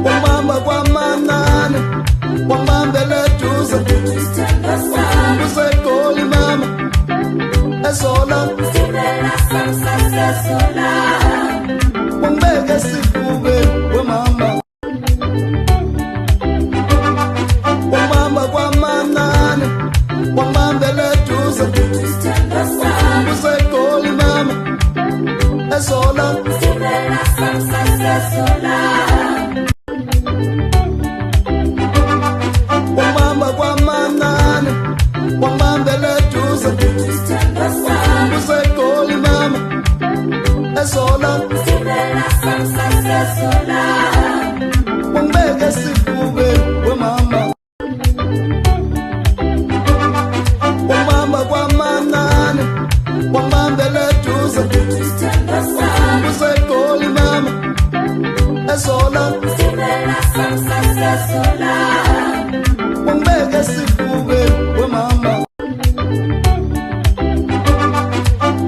Wamamba kwa manane, wambambele tuze, usekoli mama, esola, wambeke sifube, we mama. Wamamba kwa manane, wambambele tuze, usekoli mama, esola, wamamba kwa manane, wambambele tuze, usekoli mama, esola, wambeke sifube, we mama. Wamamba kwa manane, wambambele tuze, usekoli mama, esola, wambeke sifube, we mama.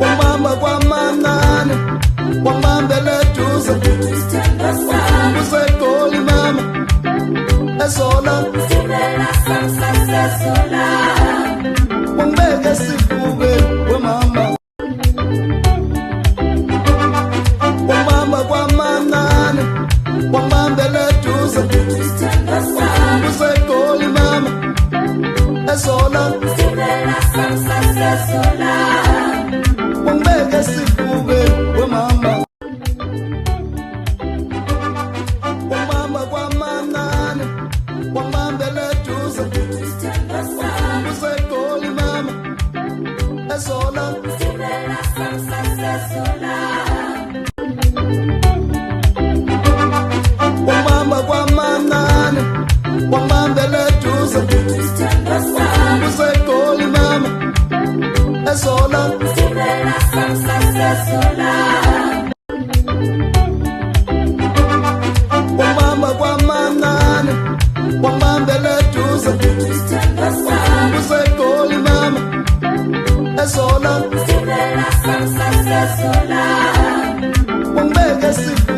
Wamamba kwa manane, wambambele tuze, usekoli mama, esola, wambeke sifube, we mama. Wamamba kwa manane, wambambele tuze, usekoli mama, esola, wambeke sifube, we mama. Wamamba kwa manane, wambambele tuze, usekoli mama, esola, wamamba kwa manane, wambambele tuze, usekoli mama, esola, wamamba kwa manane, wambambele tuze, usekoli mama, esola, wambeke sifube.